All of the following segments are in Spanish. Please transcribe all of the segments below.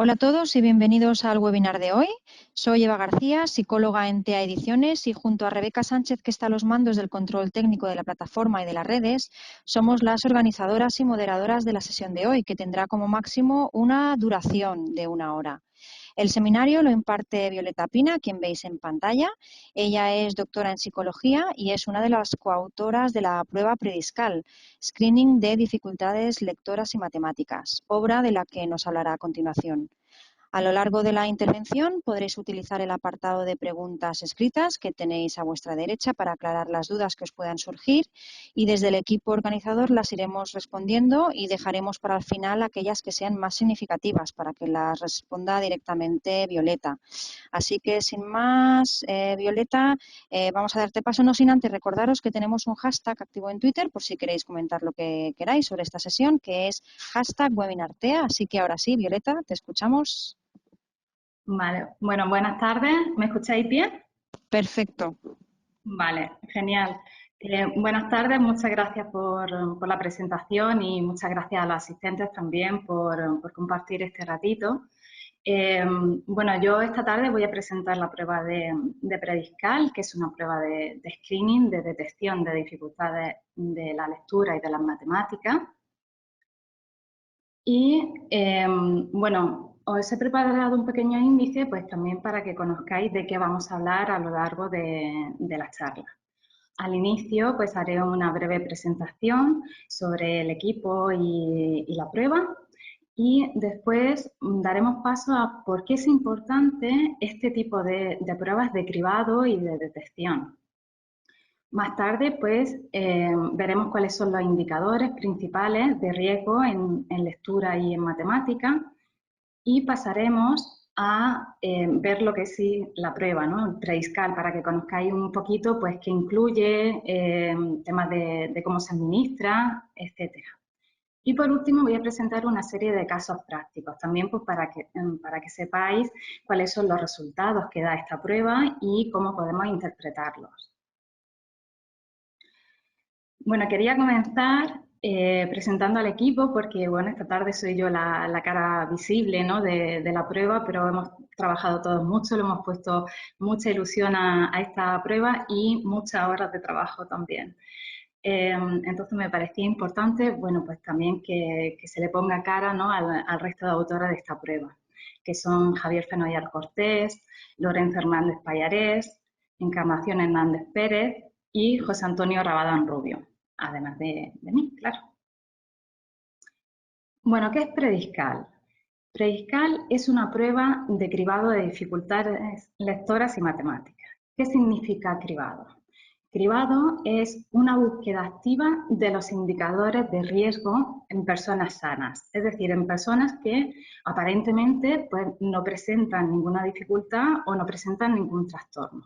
Hola a todos y bienvenidos al webinar de hoy. Soy Eva García, psicóloga en TEA Ediciones, y junto a Rebeca Sánchez, que está a los mandos del control técnico de la plataforma y de las redes, somos las organizadoras y moderadoras de la sesión de hoy, que tendrá como máximo una duración de 1 hora. El seminario lo imparte Violeta Pina, quien veis en pantalla. Ella es doctora en psicología y es una de las coautoras de la prueba Prediscal, Screening de dificultades lectoras y matemáticas, obra de la que nos hablará a continuación. A lo largo de la intervención podréis utilizar el apartado de preguntas escritas que tenéis a vuestra derecha para aclarar las dudas que os puedan surgir, y desde el equipo organizador las iremos respondiendo y dejaremos para el final aquellas que sean más significativas para que las responda directamente Violeta. Así que sin más, Violeta, vamos a darte paso, no sin antes recordaros que tenemos un hashtag activo en Twitter por si queréis comentar lo que queráis sobre esta sesión, que es #webinartea. Así que ahora sí, Violeta, te escuchamos. Vale, bueno, buenas tardes. ¿Me escucháis bien? Perfecto. Vale, genial. Buenas tardes, muchas gracias por la presentación y muchas gracias a los asistentes también por compartir este ratito. Bueno, yo esta tarde voy a presentar la prueba de Prediscal, que es una prueba de screening, de detección de dificultades de la lectura y de las matemáticas. Y bueno, os he preparado un pequeño índice pues también para que conozcáis de qué vamos a hablar a lo largo de la charla. Al inicio pues haré una breve presentación sobre el equipo y la prueba, y después daremos paso a por qué es importante este tipo de pruebas de cribado y de detección. Más tarde, pues, veremos cuáles son los indicadores principales de riesgo en lectura y en matemática, y pasaremos a ver lo que es la prueba, ¿no? El Prediscal, para que conozcáis un poquito, pues, qué incluye, temas de cómo se administra, etcétera. Y por último voy a presentar una serie de casos prácticos, también pues, para que sepáis cuáles son los resultados que da esta prueba y cómo podemos interpretarlos. Bueno, quería comenzar presentando al equipo porque, bueno, esta tarde soy yo la cara visible, ¿no? de la prueba, pero hemos trabajado todos mucho, le hemos puesto mucha ilusión a esta prueba y muchas horas de trabajo también. Entonces me parecía importante, bueno, pues también que se le ponga cara, ¿no? al resto de autoras de esta prueba, que son Javier Fenollar Cortés, Lorenzo Hernández Payarés, Encarnación Hernández Pérez y José Antonio Rabadán Rubio, además de mí, claro. Bueno, ¿qué es Prediscal? Prediscal es una prueba de cribado de dificultades lectoras y matemáticas. ¿Qué significa cribado? Cribado es una búsqueda activa de los indicadores de riesgo en personas sanas, es decir, en personas que aparentemente pues, no presentan ninguna dificultad o no presentan ningún trastorno.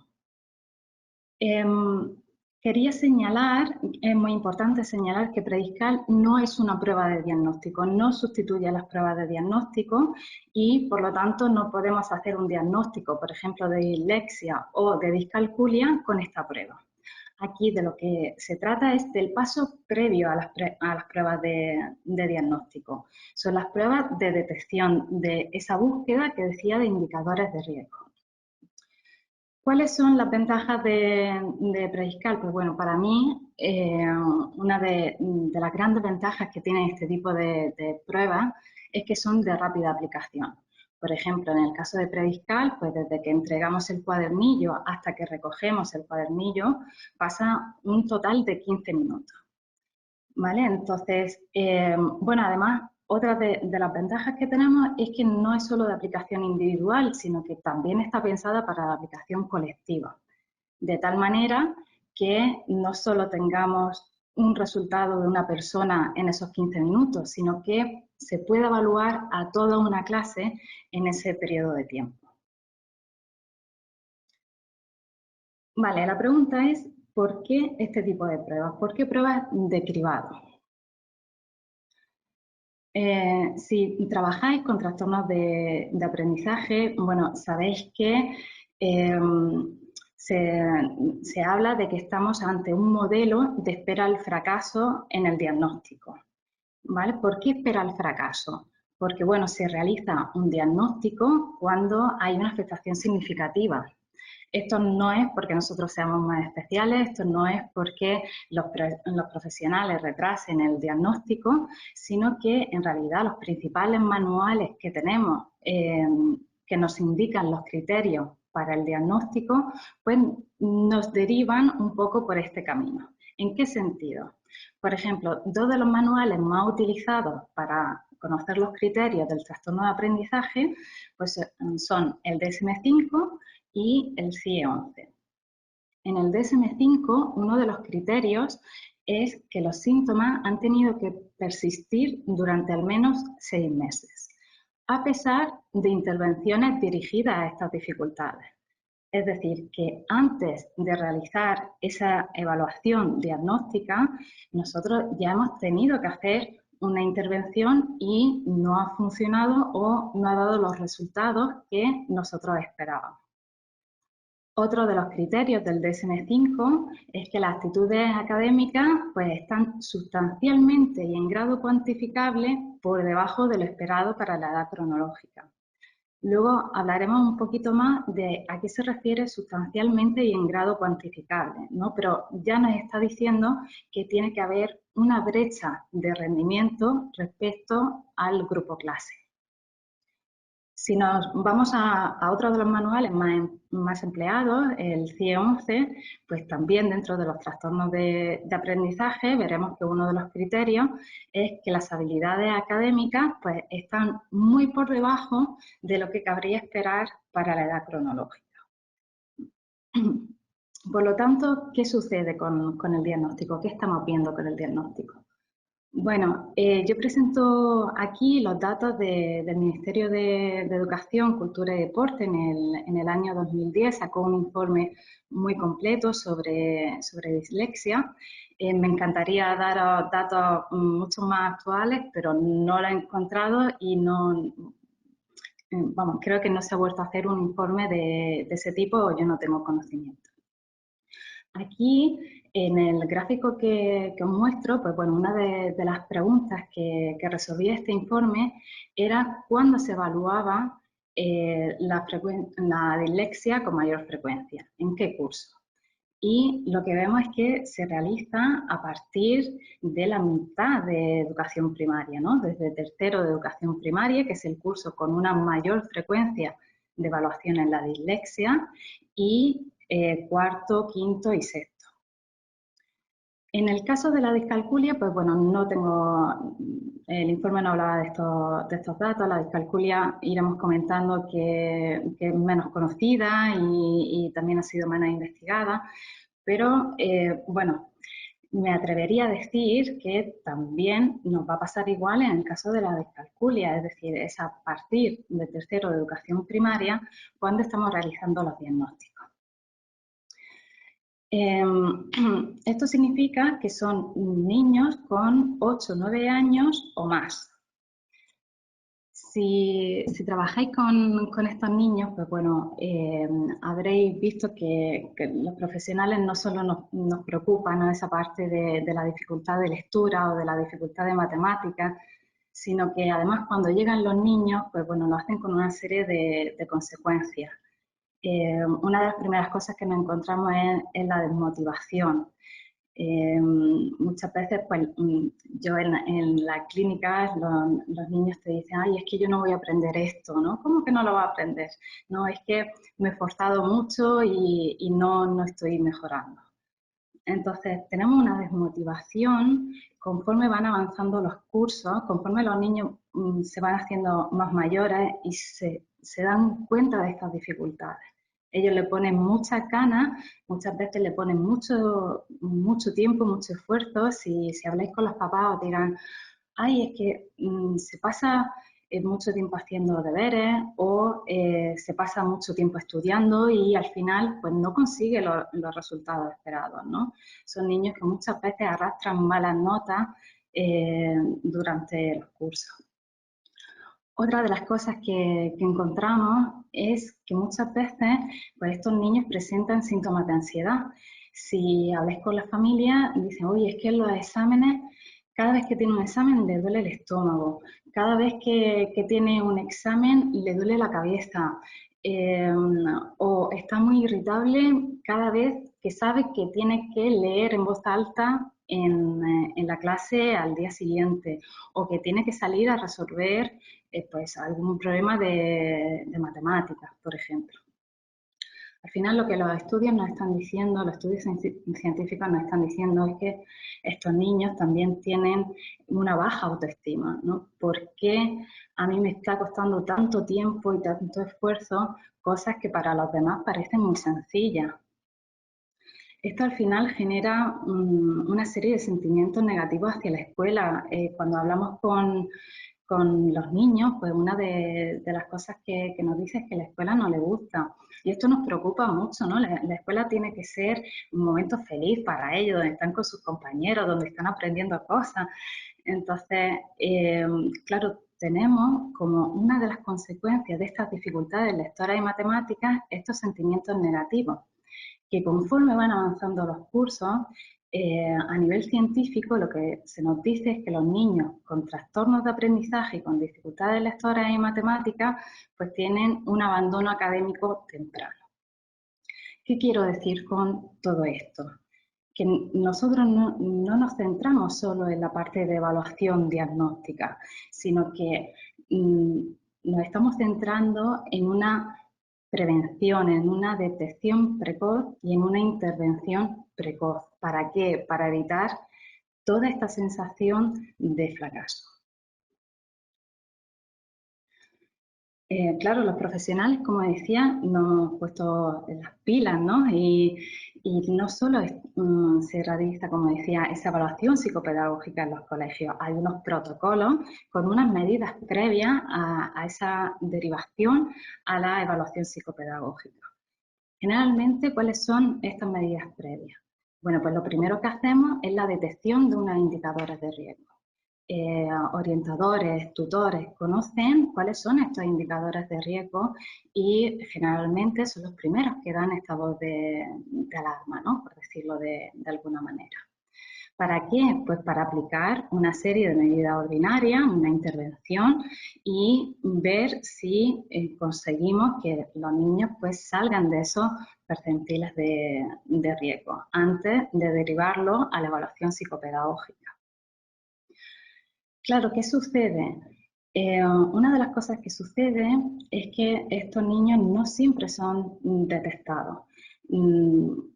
Quería señalar, es muy importante señalar que Prediscal no es una prueba de diagnóstico, no sustituye a las pruebas de diagnóstico y por lo tanto no podemos hacer un diagnóstico, por ejemplo, de dislexia o de discalculia con esta prueba. Aquí de lo que se trata es del paso previo a las pruebas de diagnóstico. Son las pruebas de detección de esa búsqueda que decía de indicadores de riesgo. ¿Cuáles son las ventajas de Prediscal? Pues bueno, para mí una de las grandes ventajas que tiene este tipo de pruebas es que son de rápida aplicación. Por ejemplo, en el caso de Prediscal, pues desde que entregamos el cuadernillo hasta que recogemos el cuadernillo pasa un total de 15 minutos. ¿Vale? Entonces, bueno, además, otra de las ventajas que tenemos es que no es solo de aplicación individual, sino que también está pensada para la aplicación colectiva. De tal manera que no solo tengamos un resultado de una persona en esos 15 minutos, sino que se pueda evaluar a toda una clase en ese periodo de tiempo. Vale, la pregunta es, ¿por qué este tipo de pruebas? ¿Por qué pruebas de cribado? Si trabajáis con trastornos de aprendizaje, bueno, sabéis que se habla de que estamos ante un modelo de espera al fracaso en el diagnóstico. ¿Vale? ¿Por qué espera al fracaso? porque bueno, se realiza un diagnóstico cuando hay una afectación significativa. Esto no es porque nosotros seamos más especiales, esto no es porque los profesionales retrasen el diagnóstico, sino que en realidad los principales manuales que tenemos que nos indican los criterios para el diagnóstico, pues nos derivan un poco por este camino. ¿En qué sentido? Por ejemplo, dos de los manuales más utilizados para conocer los criterios del trastorno de aprendizaje pues, son el DSM-5 y el CIE-11. En el DSM-5, uno de los criterios es que los síntomas han tenido que persistir durante al menos 6 meses, a pesar de intervenciones dirigidas a estas dificultades. Es decir, que antes de realizar esa evaluación diagnóstica, nosotros ya hemos tenido que hacer una intervención y no ha funcionado o no ha dado los resultados que nosotros esperábamos. Otro de los criterios del DSM-5 es que las actitudes académicas pues, están sustancialmente y en grado cuantificable por debajo de lo esperado para la edad cronológica. Luego hablaremos un poquito más de a qué se refiere sustancialmente y en grado cuantificable, ¿no? Pero ya nos está diciendo que tiene que haber una brecha de rendimiento respecto al grupo clase. Si nos vamos a otro de los manuales más empleados, el CIE-11, pues también dentro de los trastornos de aprendizaje veremos que uno de los criterios es que las habilidades académicas pues, están muy por debajo de lo que cabría esperar para la edad cronológica. Por lo tanto, ¿qué sucede con el diagnóstico? ¿Qué estamos viendo con el diagnóstico? Bueno, yo presento aquí los datos del Ministerio de Educación, Cultura y Deporte. En el año 2010 sacó un informe muy completo sobre dislexia. Me encantaría daros datos mucho más actuales, pero no lo he encontrado y no, vamos, creo que no se ha vuelto a hacer un informe de ese tipo o yo no tengo conocimiento. Aquí, en el gráfico que os muestro, pues bueno, una de las preguntas que resolvía este informe era cuándo se evaluaba la dislexia con mayor frecuencia, en qué curso. Y lo que vemos es que se realiza a partir de la mitad de educación primaria, ¿no? Desde tercero de educación primaria, que es el curso con una mayor frecuencia de evaluación en la dislexia, y cuarto, quinto y sexto. En el caso de la discalculia, pues bueno, no tengo, el informe no hablaba de estos datos. La discalculia iremos comentando que es menos conocida y también ha sido menos investigada, pero bueno, me atrevería a decir que también nos va a pasar igual en el caso de la discalculia, es decir, es a partir de tercero de educación primaria cuando estamos realizando los diagnósticos. Esto significa que son niños con 8 o 9 años o más. Si trabajáis con estos niños, pues bueno, habréis visto que los profesionales no solo nos preocupan esa parte de la dificultad de lectura o de la dificultad de matemáticas, sino que además cuando llegan los niños, pues bueno, lo hacen con una serie de consecuencias. Una de las primeras cosas que nos encontramos es la desmotivación. Muchas veces, pues, yo en la clínica, los niños te dicen, ay, es que yo no voy a aprender esto, ¿no? ¿Cómo que no lo va a aprender? No, es que me he esforzado mucho y no estoy mejorando. Entonces, tenemos una desmotivación conforme van avanzando los cursos, conforme los niños se van haciendo más mayores y se dan cuenta de estas dificultades. Ellos le ponen muchas ganas, muchas veces le ponen mucho tiempo, mucho esfuerzo. Si habláis con los papás os dirán, ay, es que se pasa mucho tiempo haciendo deberes o se pasa mucho tiempo estudiando y al final pues no consigue los resultados esperados, ¿no? Son niños que muchas veces arrastran malas notas durante los cursos. Otra de las cosas que encontramos es que muchas veces pues, estos niños presentan síntomas de ansiedad. Si habláis con la familia, dicen, oye, es que en los exámenes cada vez que tiene un examen le duele el estómago, cada vez que tiene un examen le duele la cabeza, o está muy irritable cada vez que sabe que tiene que leer en voz alta en la clase al día siguiente, o que tiene que salir a resolver pues algún problema de matemáticas, por ejemplo. Al final lo que los estudios nos están diciendo, los estudios científicos nos están diciendo es que estos niños también tienen una baja autoestima, ¿no? ¿Por qué a mí me está costando tanto tiempo y tanto esfuerzo cosas que para los demás parecen muy sencillas? Esto al final genera una serie de sentimientos negativos hacia la escuela. Cuando hablamos con los niños, pues una de las cosas que nos dice es que la escuela no le gusta. Y esto nos preocupa mucho, ¿no? La escuela tiene que ser un momento feliz para ellos, donde están con sus compañeros, donde están aprendiendo cosas. Entonces, claro, tenemos como una de las consecuencias de estas dificultades lectoras y matemáticas estos sentimientos negativos, que conforme van avanzando los cursos, a nivel científico lo que se nos dice es que los niños con trastornos de aprendizaje y con dificultades lectoras y matemáticas pues tienen un abandono académico temprano. ¿Qué quiero decir con todo esto? Que nosotros no nos centramos solo en la parte de evaluación diagnóstica, sino que nos estamos centrando en una prevención, en una detección precoz y en una intervención precoz. ¿Para qué? Para evitar toda esta sensación de fracaso. Claro, los profesionales, como decía, nos hemos puesto las pilas, ¿no? Y no solo se realiza, como decía, esa evaluación psicopedagógica en los colegios, hay unos protocolos con unas medidas previas a esa derivación a la evaluación psicopedagógica. Generalmente, ¿cuáles son estas medidas previas? Bueno, pues lo primero que hacemos es la detección de unos indicadores de riesgo. Orientadores, tutores, conocen cuáles son estos indicadores de riesgo y generalmente son los primeros que dan esta voz de alarma, ¿no? Por decirlo de alguna manera. ¿Para qué? Pues para aplicar una serie de medidas ordinarias, una intervención y ver si conseguimos que los niños pues salgan de esos percentiles de riesgo antes de derivarlo a la evaluación psicopedagógica. Claro, ¿qué sucede? Una de las cosas que sucede es que estos niños no siempre son detectados.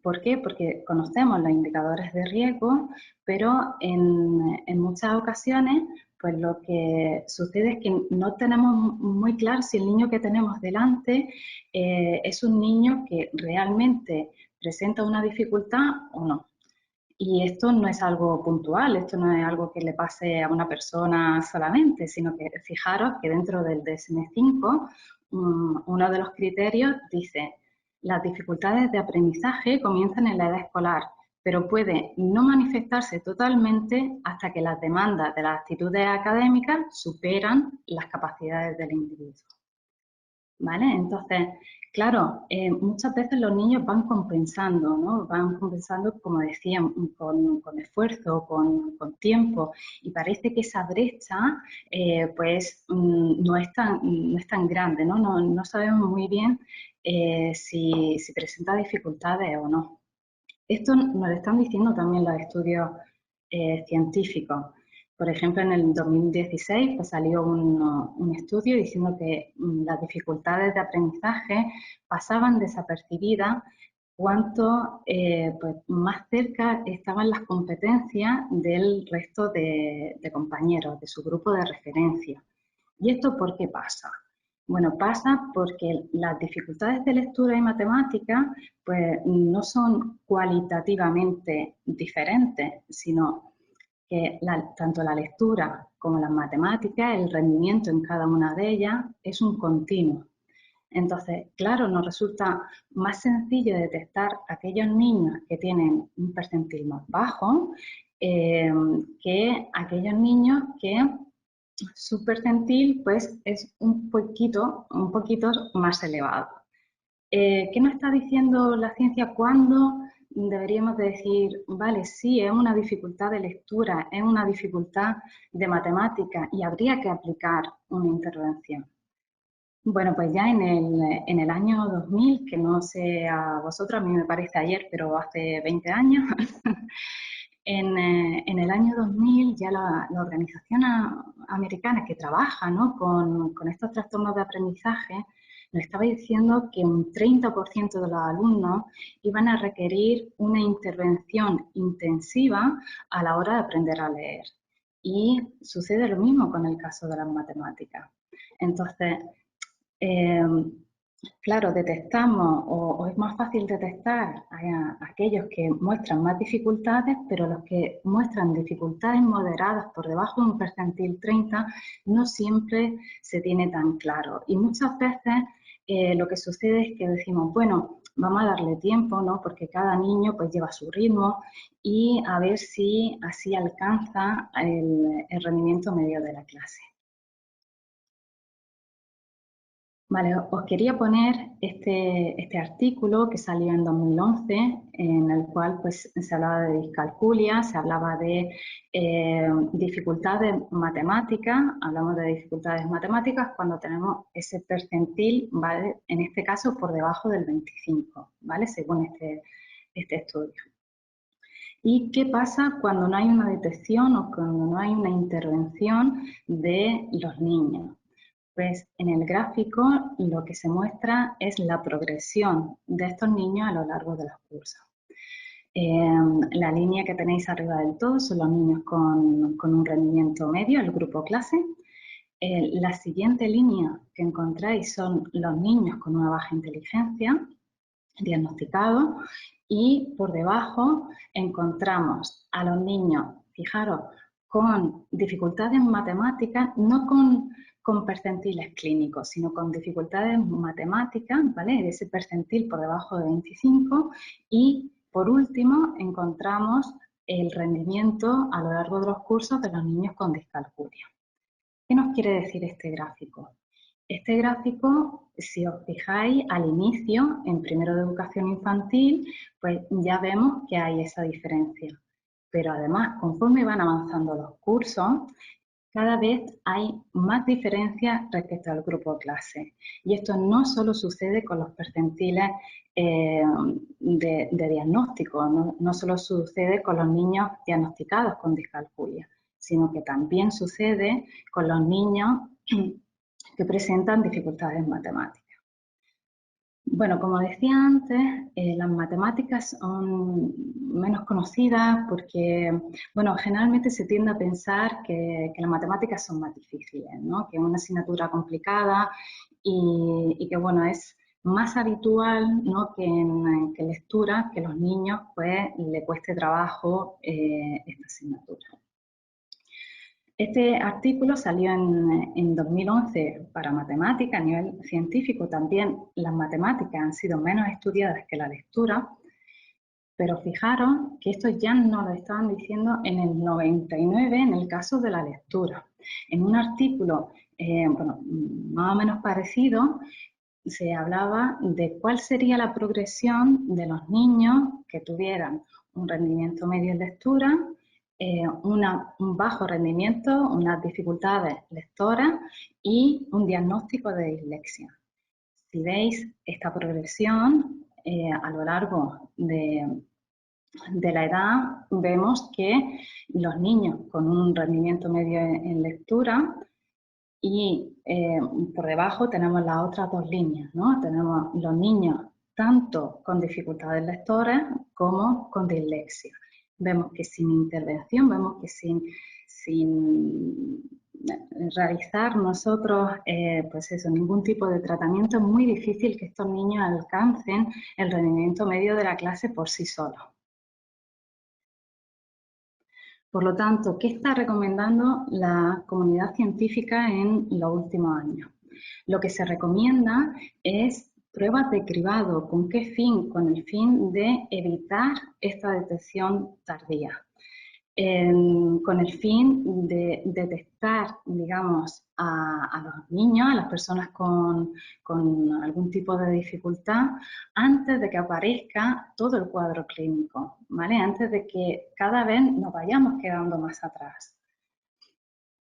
¿Por qué? Porque conocemos los indicadores de riesgo, pero en muchas ocasiones pues lo que sucede es que no tenemos muy claro si el niño que tenemos delante es un niño que realmente presenta una dificultad o no. Y esto no es algo puntual, esto no es algo que le pase a una persona solamente, sino que fijaros que dentro del DSM-5 uno de los criterios dice: las dificultades de aprendizaje comienzan en la edad escolar, pero puede no manifestarse totalmente hasta que las demandas de las actitudes académicas superan las capacidades del individuo. ¿Vale? Entonces, claro, muchas veces los niños van compensando, ¿no? Van compensando, como decía, con esfuerzo, con tiempo, y parece que esa brecha, pues, no es tan grande, ¿no? No sabemos muy bien si presenta dificultades o no. Esto nos lo están diciendo también los estudios científicos. Por ejemplo, en el 2016 pues, salió un estudio diciendo que las dificultades de aprendizaje pasaban desapercibidas cuanto pues, más cerca estaban las competencias del resto de compañeros, de su grupo de referencia. ¿Y esto por qué pasa? Bueno, pasa porque las dificultades de lectura y matemática pues, no son cualitativamente diferentes, sino que tanto la lectura como las matemáticas, el rendimiento en cada una de ellas es un continuo. Entonces, claro, nos resulta más sencillo detectar aquellos niños que tienen un percentil más bajo que aquellos niños que su percentil pues, es un poquito más elevado. ¿Qué nos está diciendo la ciencia? ¿Cuándo deberíamos de decir, vale, sí, es una dificultad de lectura, es una dificultad de matemática y habría que aplicar una intervención. Bueno, pues ya en el año 2000, que no sé a vosotros, a mí me parece ayer, pero hace 20 años, en el año 2000 ya la organización americana que trabaja, ¿no?, con estos trastornos de aprendizaje nos estaba diciendo que un 30% de los alumnos iban a requerir una intervención intensiva a la hora de aprender a leer. Y sucede lo mismo con el caso de las matemáticas. Entonces, claro, detectamos o es más fácil detectar a aquellos que muestran más dificultades, pero los que muestran dificultades moderadas por debajo de un percentil 30 no siempre se tiene tan claro. Y muchas veces lo que sucede es que decimos, bueno, vamos a darle tiempo, ¿no?, porque cada niño pues lleva su ritmo y a ver si así alcanza el rendimiento medio de la clase. Vale, os quería poner este artículo que salió en 2011, en el cual pues, se hablaba de discalculia, se hablaba de dificultades matemáticas, hablamos de dificultades matemáticas cuando tenemos ese percentil, ¿vale?, en este caso por debajo del 25, ¿vale?, según este estudio. ¿Y qué pasa cuando no hay una detección o cuando no hay una intervención de los niños? Pues en el gráfico lo que se muestra es la progresión de estos niños a lo largo de los cursos. La línea que tenéis arriba del todo son los niños con un rendimiento medio, el grupo clase. La siguiente línea que encontráis son los niños con una baja inteligencia, diagnosticados, y por debajo encontramos a los niños, fijaros, con dificultades en matemáticas, no con percentiles clínicos, sino con dificultades matemáticas, ¿vale?, de ese percentil por debajo de 25, y por último encontramos el rendimiento a lo largo de los cursos de los niños con discalculia. ¿Qué nos quiere decir este gráfico? Este gráfico, si os fijáis, al inicio, en primero de educación infantil, pues ya vemos que hay esa diferencia. Pero además, conforme van avanzando los cursos, cada vez hay más diferencias respecto al grupo clase. Y esto no solo sucede con los percentiles de diagnóstico, no solo sucede con los niños diagnosticados con discalculia, sino que también sucede con los niños que presentan dificultades matemáticas. Bueno, como decía antes, las matemáticas son menos conocidas porque, bueno, generalmente se tiende a pensar que las matemáticas son más difíciles, ¿no?, que es una asignatura complicada y que, bueno, es más habitual, ¿no?, que en lectura que los niños pues le cueste trabajo esta asignatura. Este artículo salió en 2011 para matemática. A nivel científico también las matemáticas han sido menos estudiadas que la lectura, pero fijaros que esto ya nos lo estaban diciendo en el 99 en el caso de la lectura. En un artículo bueno, más o menos parecido se hablaba de cuál sería la progresión de los niños que tuvieran un rendimiento medio en lectura, un bajo rendimiento, unas dificultades lectoras y un diagnóstico de dislexia. Si veis esta progresión a lo largo de la edad, vemos que los niños con un rendimiento medio en lectura y por debajo tenemos las otras dos líneas, ¿no? Tenemos los niños tanto con dificultades lectoras como con dislexia. Vemos que sin intervención, vemos que sin realizar nosotros pues eso, ningún tipo de tratamiento, es muy difícil que estos niños alcancen el rendimiento medio de la clase por sí solos. Por lo tanto, ¿qué está recomendando la comunidad científica en los últimos años? Lo que se recomienda es pruebas de cribado. ¿Con qué fin? Con el fin de evitar esta detección tardía. con el fin de detectar, digamos, a los niños, a las personas con algún tipo de dificultad, antes de que aparezca todo el cuadro clínico, ¿vale? Antes de que cada vez nos vayamos quedando más atrás.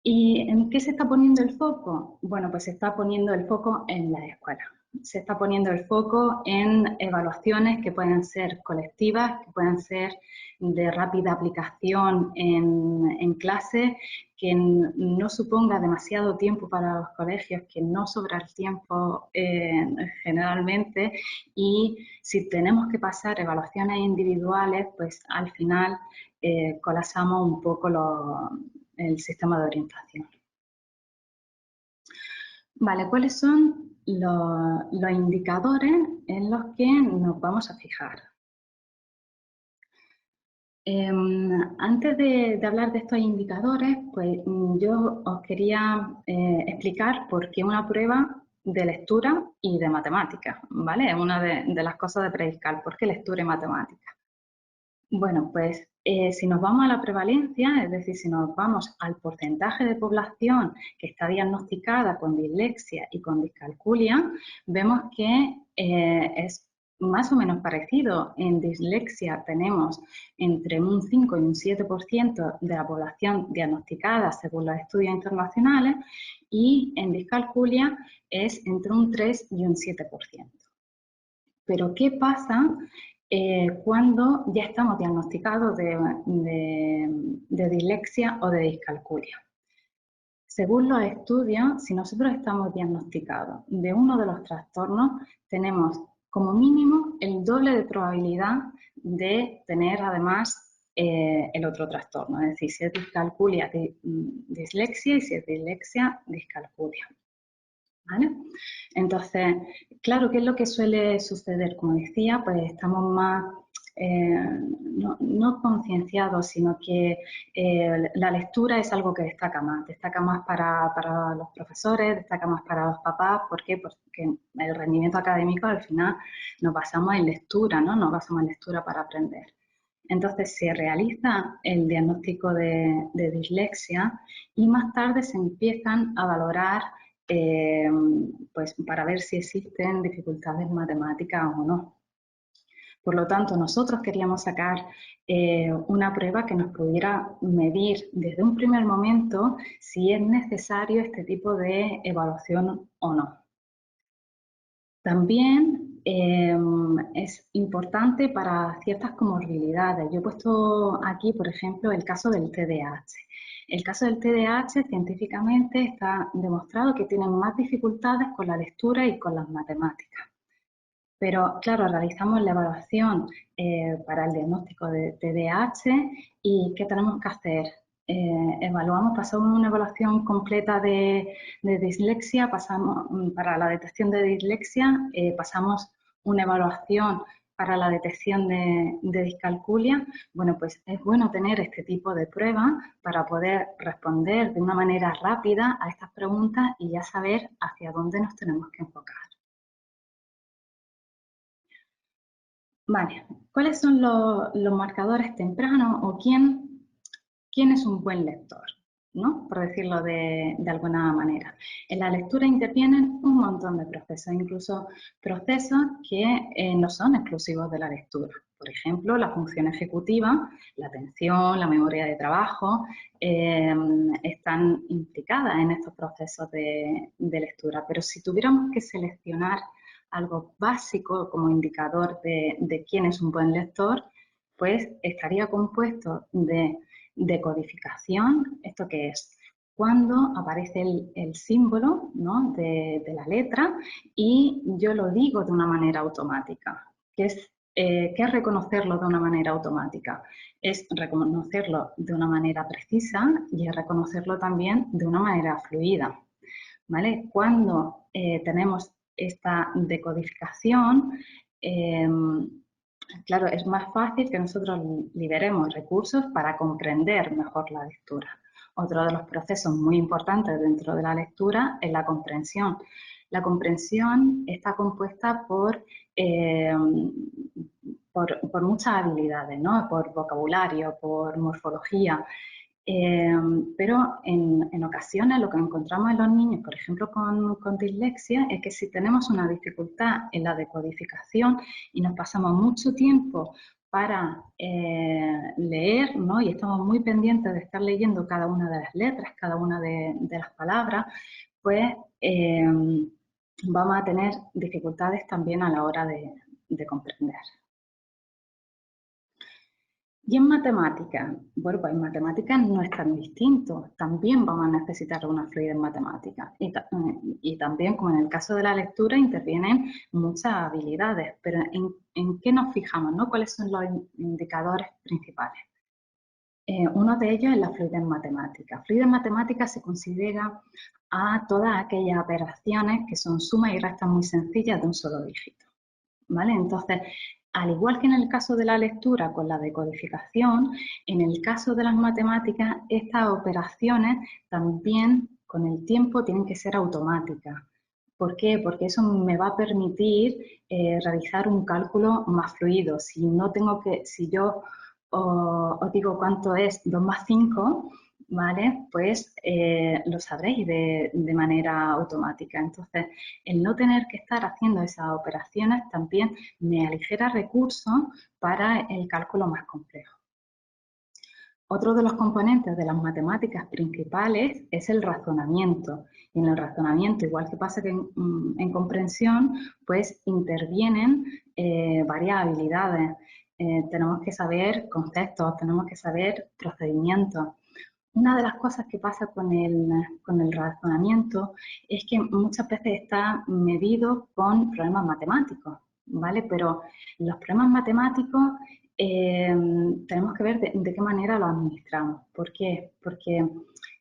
¿Y en qué se está poniendo el foco? Bueno, pues se está poniendo el foco en la escuela. Se está poniendo el foco en evaluaciones que pueden ser colectivas, que pueden ser de rápida aplicación en clase, que no suponga demasiado tiempo para los colegios, que no sobra el tiempo generalmente, y si tenemos que pasar evaluaciones individuales, pues al final colapsamos un poco el sistema de orientación. Vale, ¿cuáles son los indicadores en los que nos vamos a fijar? Antes de hablar de estos indicadores, pues yo os quería explicar por qué una prueba de lectura y de matemáticas, ¿vale? Es una de las cosas de prediscal, ¿por qué lectura y matemáticas? Bueno, pues si nos vamos a la prevalencia, es decir, si nos vamos al porcentaje de población que está diagnosticada con dislexia y con discalculia, vemos que es más o menos parecido. En dislexia tenemos entre un 5 y un 7% de la población diagnosticada según los estudios internacionales, y en discalculia es entre un 3 y un 7%. Pero ¿qué pasa cuando ya estamos diagnosticados de dislexia o de discalculia? Según los estudios, si nosotros estamos diagnosticados de uno de los trastornos, tenemos como mínimo el doble de probabilidad de tener además el otro trastorno. Es decir, si es discalculia, dislexia, y si es dislexia, discalculia. ¿Vale? Entonces, claro, ¿qué es lo que suele suceder? Como decía, pues estamos más, no concienciados, sino que la lectura es algo que destaca más para los profesores, destaca más para los papás. ¿Por qué? Porque el rendimiento académico al final nos basamos en lectura, ¿no? Nos basamos en lectura para aprender. Entonces se realiza el diagnóstico de dislexia y más tarde se empiezan a valorar pues para ver si existen dificultades matemáticas o no. Por lo tanto, nosotros queríamos sacar una prueba que nos pudiera medir desde un primer momento si es necesario este tipo de evaluación o no. También es importante para ciertas comorbilidades. Yo he puesto aquí, por ejemplo, el caso del TDAH. El caso del TDAH científicamente está demostrado que tienen más dificultades con la lectura y con las matemáticas. Pero, claro, realizamos la evaluación para el diagnóstico de TDAH y ¿qué tenemos que hacer? Pasamos una evaluación completa de dislexia, para la detección de dislexia, pasamos una evaluación para la detección de discalculia. Bueno, pues es bueno tener este tipo de pruebas para poder responder de una manera rápida a estas preguntas y ya saber hacia dónde nos tenemos que enfocar. Vale, ¿cuáles son los marcadores tempranos o quién es un buen lector? ¿No? Por decirlo de alguna manera. En la lectura intervienen un montón de procesos, incluso procesos que no son exclusivos de la lectura. Por ejemplo, la función ejecutiva, la atención, la memoria de trabajo, están implicadas en estos procesos de lectura. Pero si tuviéramos que seleccionar algo básico como indicador de quién es un buen lector, pues estaría compuesto de decodificación. ¿Esto qué es? Cuando aparece el símbolo, ¿no?, de la letra y yo lo digo de una manera automática. ¿Qué es reconocerlo de una manera automática? Es reconocerlo de una manera precisa y es reconocerlo también de una manera fluida. ¿Vale? Cuando tenemos esta decodificación, claro, es más fácil que nosotros liberemos recursos para comprender mejor la lectura. Otro de los procesos muy importantes dentro de la lectura es la comprensión. La comprensión está compuesta por por muchas habilidades, ¿no? Por vocabulario, por morfología. Pero en ocasiones lo que encontramos en los niños, por ejemplo con dislexia, es que si tenemos una dificultad en la decodificación y nos pasamos mucho tiempo para leer, ¿no? Y estamos muy pendientes de estar leyendo cada una de las letras, cada una de las palabras, pues vamos a tener dificultades también a la hora de comprender. Y en matemáticas, bueno, pues en matemáticas no es tan distinto, también vamos a necesitar una fluidez matemática y también, como en el caso de la lectura, intervienen muchas habilidades, pero ¿en qué nos fijamos, no? ¿Cuáles son los indicadores principales? Uno de ellos es la fluidez matemática. Fluidez matemática se considera a todas aquellas operaciones que son sumas y restas muy sencillas de un solo dígito, ¿vale? Entonces, al igual que en el caso de la lectura con la decodificación, en el caso de las matemáticas, estas operaciones también con el tiempo tienen que ser automáticas. ¿Por qué? Porque eso me va a permitir realizar un cálculo más fluido. Si no tengo que, si yo os digo cuánto es 2 más 5, ¿vale? Pues lo sabréis de manera automática. Entonces, el no tener que estar haciendo esas operaciones también me aligera recursos para el cálculo más complejo. Otro de los componentes de las matemáticas principales es el razonamiento. Y en el razonamiento, igual que pasa que en comprensión, pues intervienen varias habilidades. Tenemos que saber conceptos, tenemos que saber procedimientos. Una de las cosas que pasa con el razonamiento es que muchas veces está medido con problemas matemáticos, ¿vale? Pero los problemas matemáticos tenemos que ver de qué manera los administramos. ¿Por qué? Porque,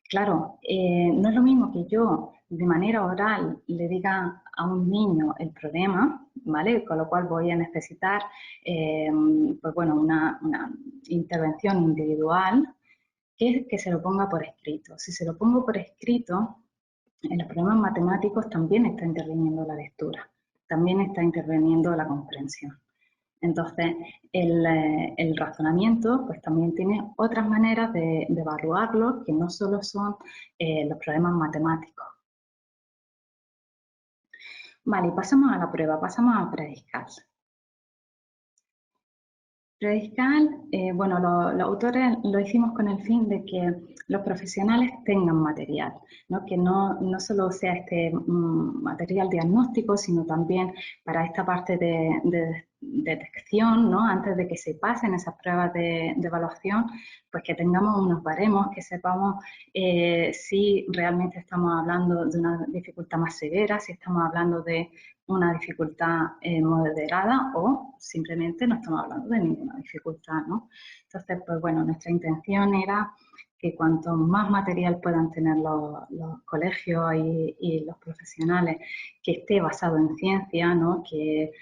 claro, no es lo mismo que yo de manera oral le diga a un niño el problema, ¿vale? Con lo cual voy a necesitar, pues bueno, una intervención individual, que se lo ponga por escrito. Si se lo pongo por escrito, en los problemas matemáticos también está interviniendo la lectura, también está interviniendo la comprensión. Entonces, el razonamiento pues también tiene otras maneras de evaluarlo que no solo son los problemas matemáticos. Vale, pasamos a la prueba, pasamos a prediscal. Prediscal, bueno, los autores lo hicimos con el fin de que los profesionales tengan material, ¿no? Que no solo sea este material diagnóstico, sino también para esta parte de detección, ¿no? Antes de que se pasen esas pruebas de evaluación, pues que tengamos unos baremos, que sepamos si realmente estamos hablando de una dificultad más severa, si estamos hablando de una dificultad moderada o simplemente no estamos hablando de ninguna dificultad, ¿no? Entonces, pues bueno, nuestra intención era que cuanto más material puedan tener los colegios y los profesionales, que esté basado en ciencia, ¿no? Que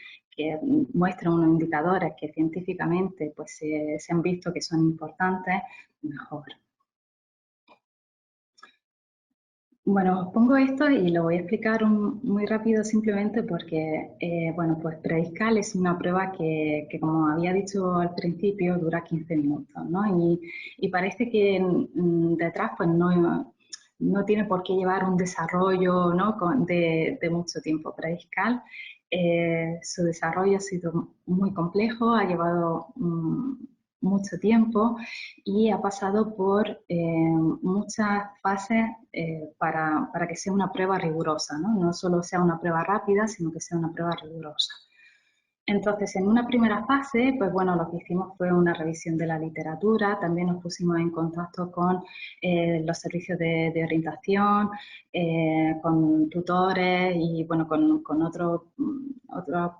muestren unos indicadores que científicamente pues, se han visto que son importantes, mejor. Bueno, os pongo esto y lo voy a explicar muy rápido simplemente porque, bueno, pues prediscal es una prueba que, como había dicho al principio, dura 15 minutos, ¿no? Y parece que detrás pues no tiene por qué llevar un desarrollo, ¿no? de mucho tiempo. Prediscal, su desarrollo ha sido muy complejo, ha llevado mucho tiempo y ha pasado por muchas fases para que sea una prueba rigurosa, ¿no? No solo sea una prueba rápida, sino que sea una prueba rigurosa. Entonces, en una primera fase, pues bueno, lo que hicimos fue una revisión de la literatura, también nos pusimos en contacto con los servicios de orientación, con tutores y bueno, con otras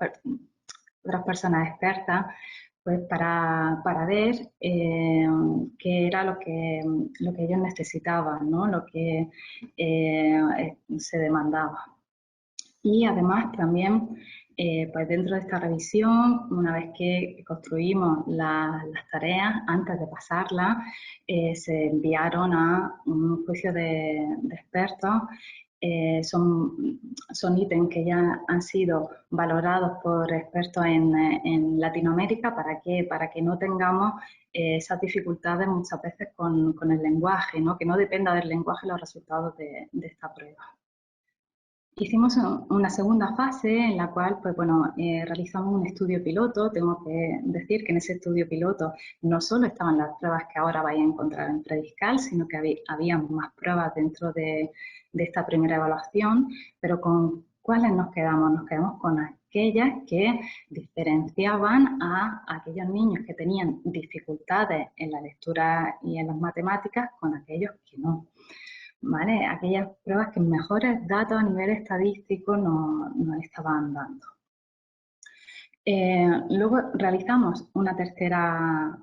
personas expertas, pues para ver qué era lo que ellos necesitaban, ¿no? Lo que se demandaba. Y además también, pues dentro de esta revisión, una vez que construimos las tareas, antes de pasarlas, se enviaron a un juicio de expertos son ítems que ya han sido valorados por expertos en Latinoamérica. ¿Para qué? Para que no tengamos esas dificultades muchas veces con el lenguaje, ¿no? Que no dependa del lenguaje los resultados de esta prueba. Hicimos una segunda fase en la cual, pues bueno, realizamos un estudio piloto. Tengo que decir que en ese estudio piloto no solo estaban las pruebas que ahora vais a encontrar en Prediscal, sino que había más pruebas dentro de esta primera evaluación. Pero ¿con cuáles nos quedamos? Nos quedamos con aquellas que diferenciaban a aquellos niños que tenían dificultades en la lectura y en las matemáticas con aquellos que no. ¿Vale? Aquellas pruebas que mejores datos a nivel estadístico nos estaban dando. Luego realizamos una tercera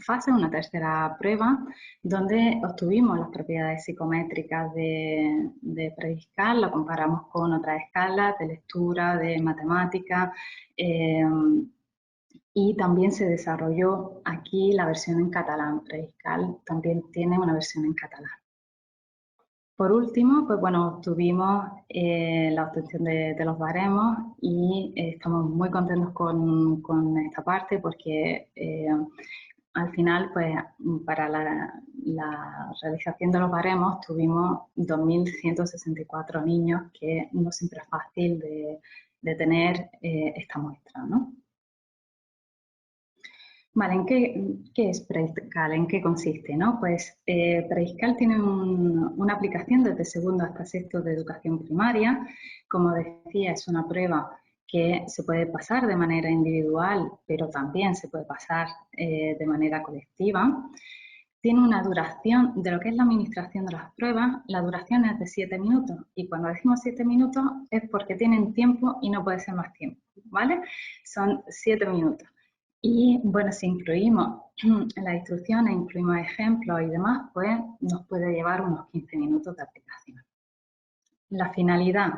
fase, una tercera prueba, donde obtuvimos las propiedades psicométricas de Prediscal, lo comparamos con otras escalas de lectura, de matemática, y también se desarrolló aquí la versión en catalán. Prediscal también tiene una versión en catalán. Por último, pues bueno, obtuvimos la obtención de los baremos y estamos muy contentos con esta parte porque al final, pues para la realización de los baremos tuvimos 2.164 niños, que no siempre es fácil de tener esta muestra, ¿no? Vale, ¿qué es Prediscal? ¿En qué consiste? ¿No? Pues Prediscal tiene una aplicación desde segundo hasta sexto de educación primaria. Como decía, es una prueba que se puede pasar de manera individual, pero también se puede pasar de manera colectiva. Tiene una duración de lo que es la administración de las pruebas. La duración es de 7 minutos, y cuando decimos 7 minutos es porque tienen tiempo y no puede ser más tiempo, ¿vale? Son 7 minutos. Y bueno, si incluimos en las instrucciones, incluimos ejemplos y demás, pues nos puede llevar unos 15 minutos de aplicación. La finalidad.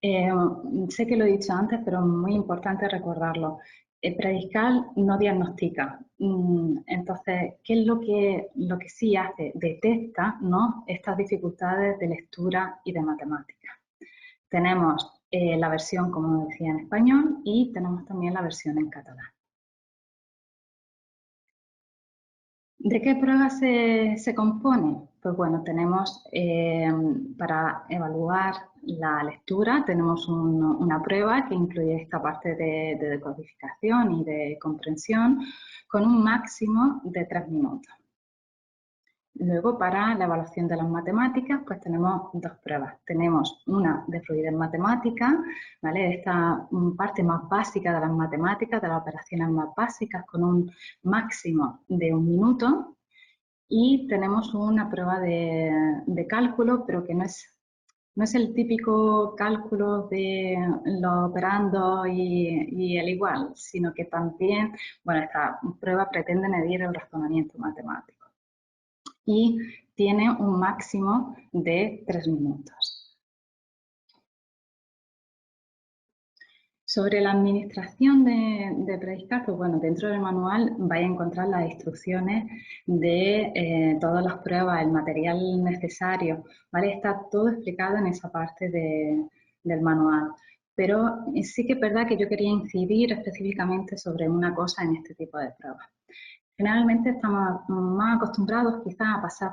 Sé que lo he dicho antes, pero es muy importante recordarlo. El Prediscal no diagnostica. Entonces, ¿qué es lo que sí hace? Detecta, ¿no?, estas dificultades de lectura y de matemática. Tenemos la versión, como decía, en español, y tenemos también la versión en catalán. ¿De qué prueba se compone? Pues bueno, tenemos para evaluar la lectura, tenemos una prueba que incluye esta parte de decodificación y de comprensión con un máximo de 3 minutos. Luego, para la evaluación de las matemáticas, pues tenemos dos pruebas. Tenemos una de fluidez matemática, ¿vale? Esta parte más básica de las matemáticas, de las operaciones más básicas, con un máximo de 1 minuto. Y tenemos una prueba de cálculo, pero que no es el típico cálculo de los operandos y el igual, sino que también, bueno, esta prueba pretende medir el razonamiento matemático. Y tiene un máximo de 3 minutos. Sobre la administración de Prediscal, pues bueno, dentro del manual vais a encontrar las instrucciones de todas las pruebas, el material necesario, ¿vale? Está todo explicado en esa parte del manual. Pero sí que es verdad que yo quería incidir específicamente sobre una cosa en este tipo de pruebas. Generalmente estamos más acostumbrados quizás a pasar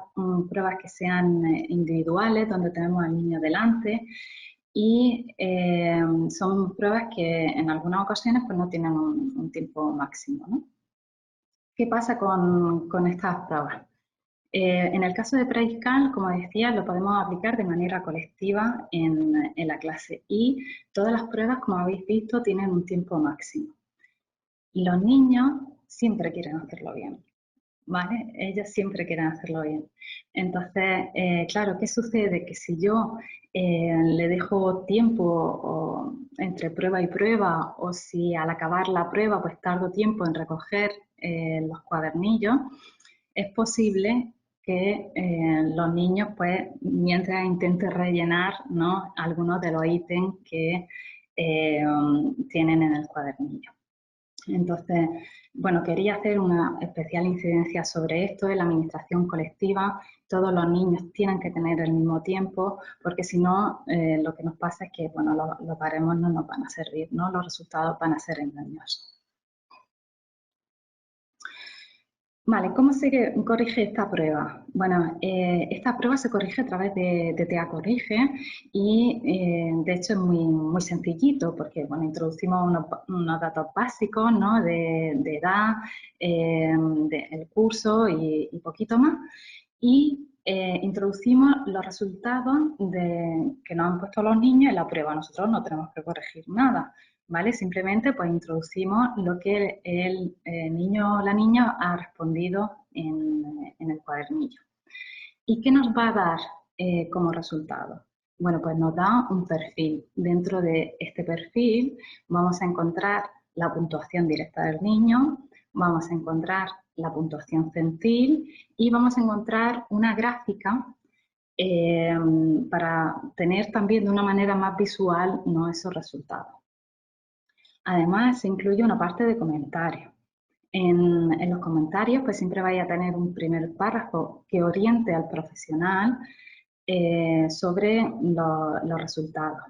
pruebas que sean individuales, donde tenemos al niño delante, y son pruebas que en algunas ocasiones pues no tienen un tiempo máximo, ¿no? ¿Qué pasa con estas pruebas? En el caso de Prediscal, como decía, lo podemos aplicar de manera colectiva en la clase, y todas las pruebas, como habéis visto, tienen un tiempo máximo. Y los niños siempre quieren hacerlo bien, ¿vale? Ellos siempre quieren hacerlo bien. Entonces, claro, ¿qué sucede? Que si yo le dejo tiempo entre prueba y prueba, o si al acabar la prueba pues tardo tiempo en recoger los cuadernillos, es posible que los niños, pues, mientras intenten rellenar, ¿no?, algunos de los ítems que tienen en el cuadernillo. Entonces, bueno, quería hacer una especial incidencia sobre esto en la administración colectiva. Todos los niños tienen que tener el mismo tiempo, porque si no, lo que nos pasa es que, bueno, los baremos no nos van a servir, ¿no? Los resultados van a ser engañosos. Vale, ¿cómo se corrige esta prueba? Bueno, esta prueba se corrige a través de TEA Corrige y de hecho es muy sencillito porque bueno, introducimos unos datos básicos, ¿no? de edad, del curso y poquito más. Y introducimos los resultados que nos han puesto los niños en la prueba. Nosotros no tenemos que corregir nada. ¿Vale? Simplemente pues introducimos lo que el niño o la niña ha respondido en el cuadernillo. ¿Y qué nos va a dar como resultado? Bueno, pues nos da un perfil. Dentro de este perfil vamos a encontrar la puntuación directa del niño, vamos a encontrar la puntuación centil y vamos a encontrar una gráfica para tener también de una manera más visual, ¿no?, esos resultados. Además, se incluye una parte de comentarios. En los comentarios, pues siempre vaya a tener un primer párrafo que oriente al profesional sobre los resultados.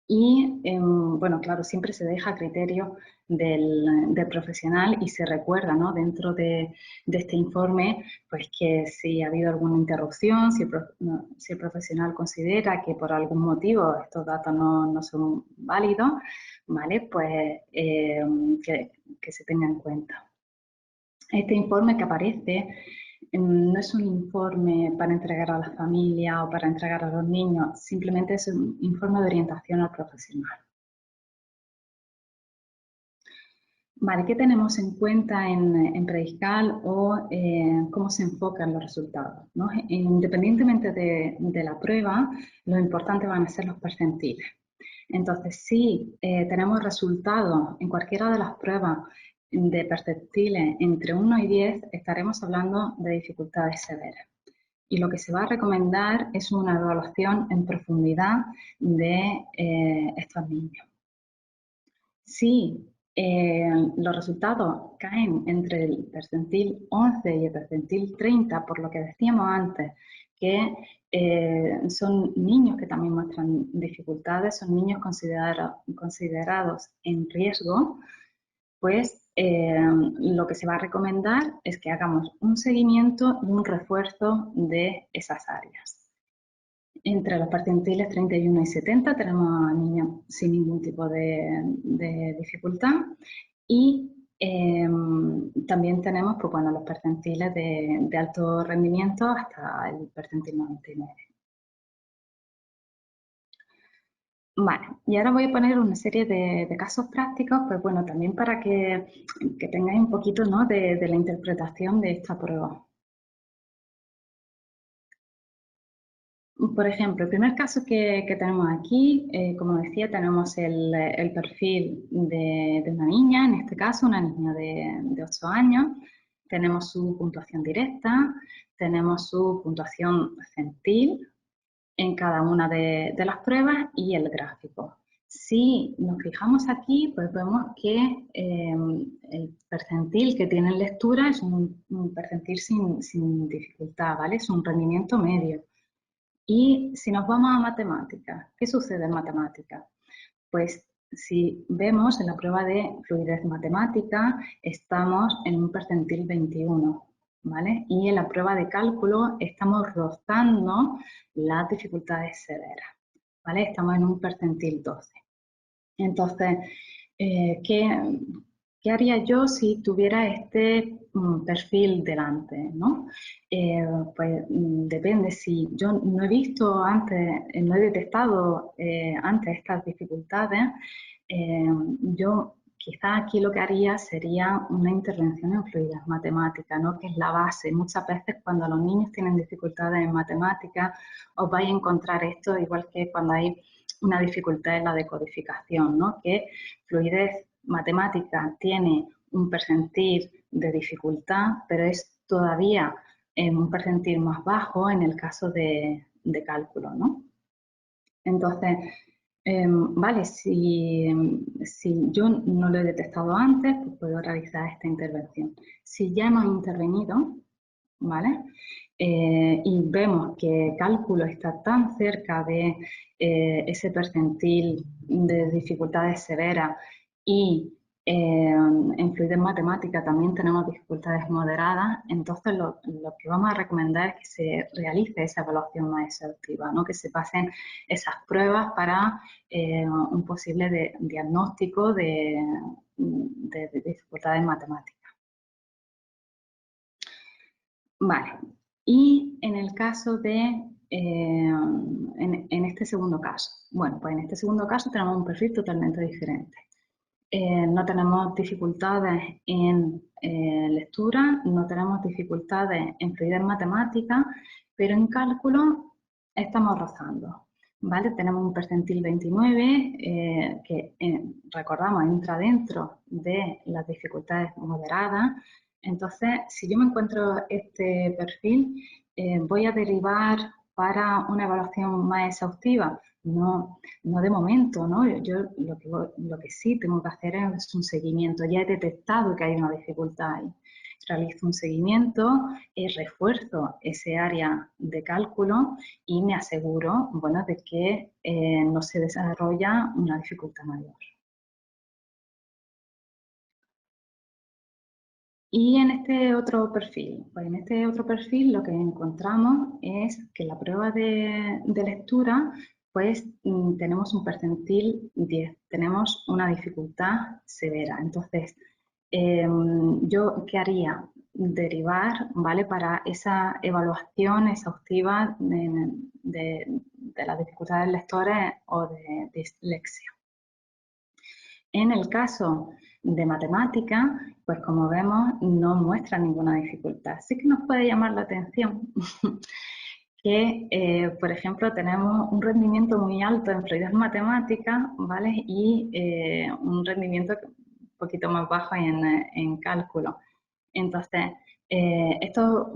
Y, bueno, claro, siempre se deja a criterio del profesional y se recuerda, ¿no?, dentro de este informe, pues que si ha habido alguna interrupción, si el profesional considera que por algún motivo estos datos no son válidos, ¿vale? Pues que se tenga en cuenta. Este informe que aparece no es un informe para entregar a la familia o para entregar a los niños, simplemente es un informe de orientación al profesional. Vale, ¿qué tenemos en cuenta en Prediscal o cómo se enfocan los resultados, ¿no? Independientemente de la prueba, lo importante van a ser los percentiles. Entonces, si tenemos resultados en cualquiera de las pruebas de percentiles entre 1 y 10, estaremos hablando de dificultades severas. Y lo que se va a recomendar es una evaluación en profundidad de estos niños. Si los resultados caen entre el percentil 11 y el percentil 30, por lo que decíamos antes, que son niños que también muestran dificultades, son niños considerados en riesgo, pues lo que se va a recomendar es que hagamos un seguimiento y un refuerzo de esas áreas. Entre los percentiles 31 y 70 tenemos a niños sin ningún tipo de dificultad y también tenemos pues, bueno, los percentiles de alto rendimiento hasta el percentil 99. Vale, y ahora voy a poner una serie de casos prácticos, pues bueno, también para que tengáis un poquito, ¿no?, de la interpretación de esta prueba. Por ejemplo, el primer caso que tenemos aquí, como decía, tenemos el perfil de una niña, en este caso una niña de 8 años, tenemos su puntuación directa, tenemos su puntuación centil en cada una de las pruebas y el gráfico. Si nos fijamos aquí, pues vemos que el percentil que tiene en lectura es un percentil sin dificultad, ¿vale? Es un rendimiento medio. Y si nos vamos a matemáticas, ¿qué sucede en matemáticas? Pues si vemos en la prueba de fluidez matemática, estamos en un percentil 21, ¿vale? Y en la prueba de cálculo estamos rozando las dificultades severas, ¿vale? Estamos en un percentil 12. Entonces, ¿qué haría yo si tuviera este perfil delante, ¿no? Pues depende, si yo no he visto antes, no he detectado antes estas dificultades, yo quizá aquí lo que haría sería una intervención en fluidez matemática, ¿no?, que es la base. Muchas veces cuando los niños tienen dificultades en matemáticas, os vais a encontrar esto igual que cuando hay una dificultad en la decodificación, ¿no?, que fluidez matemática tiene un percentil de dificultad, pero es todavía en un percentil más bajo en el caso de cálculo, ¿no? Entonces, Vale, si yo no lo he detectado antes, pues puedo realizar esta intervención. Si ya hemos intervenido, ¿vale? Y vemos que cálculo está tan cerca de ese percentil de dificultades severas y en fluidez matemática también tenemos dificultades moderadas, entonces lo que vamos a recomendar es que se realice esa evaluación más exhaustiva, ¿no? Que se pasen esas pruebas para un posible diagnóstico de dificultades matemáticas. Vale, y en el caso de, en este segundo caso, bueno, pues en este segundo caso tenemos un perfil totalmente diferente. No tenemos dificultades en lectura, no tenemos dificultades en fluidez matemática, pero en cálculo estamos rozando. ¿Vale? Tenemos un percentil 29 que, recordamos, entra dentro de las dificultades moderadas. Entonces, si yo me encuentro este perfil, voy a derivar para una evaluación más exhaustiva. No de momento, ¿no? Yo lo que sí tengo que hacer es un seguimiento. Ya he detectado que hay una dificultad ahí. Realizo un seguimiento, refuerzo ese área de cálculo y me aseguro, bueno, de que no se desarrolla una dificultad mayor. Y en este otro perfil, pues en este otro perfil lo que encontramos es que la prueba de lectura, pues tenemos un percentil 10, tenemos una dificultad severa. Entonces, ¿yo qué haría? Derivar, ¿vale? Para esa evaluación exhaustiva de las dificultades lectores o de dislexia. En el caso de matemática, pues como vemos, no muestra ninguna dificultad. Sí que nos puede llamar la atención que, por ejemplo, tenemos un rendimiento muy alto en fluidez matemática, ¿vale? Y un rendimiento un poquito más bajo en cálculo. Entonces, estos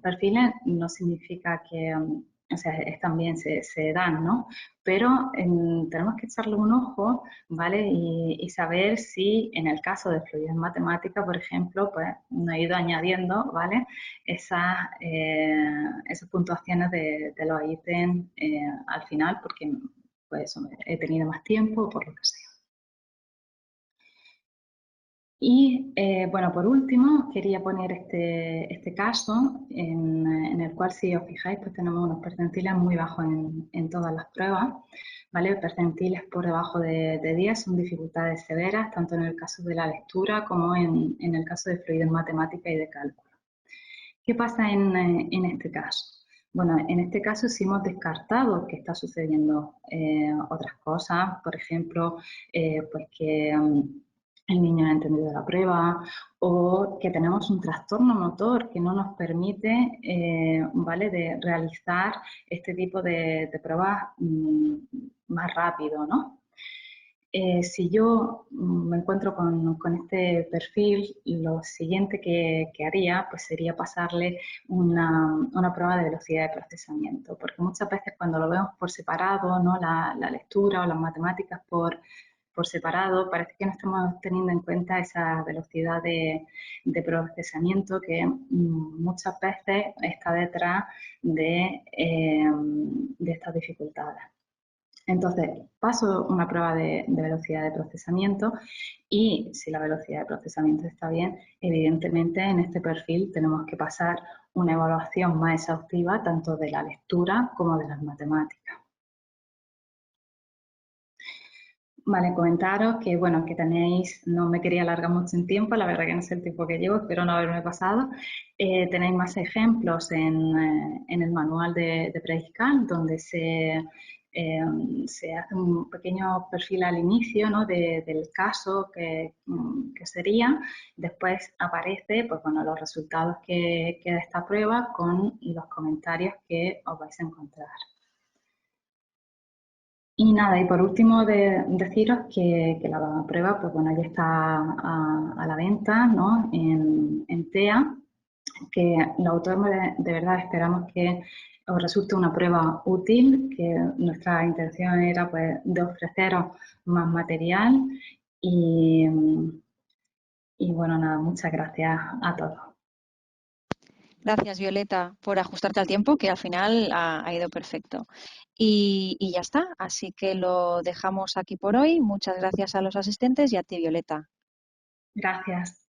perfiles no significa que, o sea, también se dan, ¿no? Pero tenemos que echarle un ojo, ¿vale? Y saber si en el caso de fluidez matemática, por ejemplo, pues nos he ido añadiendo, ¿vale? Esas puntuaciones de los ítems al final, porque pues he tenido más tiempo o por lo que sea. Y bueno, por último, quería poner este caso en el cual, si os fijáis, pues tenemos unos percentiles muy bajos en todas las pruebas, ¿vale? Percentiles por debajo de 10 son dificultades severas, tanto en el caso de la lectura como en el caso de fluidez matemática y de cálculo. ¿Qué pasa en este caso? Bueno, en este caso sí hemos descartado que está sucediendo otras cosas, por ejemplo, pues que el niño no ha entendido la prueba o que tenemos un trastorno motor que no nos permite, ¿vale?, de realizar este tipo de pruebas más rápido, ¿no? Si yo me encuentro con este perfil, lo siguiente que haría pues sería pasarle una prueba de velocidad de procesamiento, porque muchas veces cuando lo vemos por separado, ¿no?, la lectura o las matemáticas por separado, parece que no estamos teniendo en cuenta esa velocidad de procesamiento que muchas veces está detrás de estas dificultades. Entonces, paso una prueba de velocidad de procesamiento y si la velocidad de procesamiento está bien, evidentemente en este perfil tenemos que pasar una evaluación más exhaustiva tanto de la lectura como de las matemáticas. Vale, comentaros que, bueno, que tenéis, no me quería alargar mucho en tiempo, la verdad que no sé el tiempo que llevo, espero no haberme pasado. Tenéis más ejemplos en el manual de Prediscal, donde se hace un pequeño perfil al inicio, ¿no?, del caso que sería. Después aparece, pues, bueno, los resultados que da esta prueba con los comentarios que os vais a encontrar. Y nada, y por último deciros que la prueba, pues bueno, ya está a la venta, ¿no?, en TEA, que los autores de verdad esperamos que os resulte una prueba útil, que nuestra intención era pues de ofreceros más material y, y bueno, nada, muchas gracias a todos. Gracias, Violeta, por ajustarte al tiempo, que al final ha ido perfecto. Y ya está, así que lo dejamos aquí por hoy. Muchas gracias a los asistentes y a ti, Violeta. Gracias.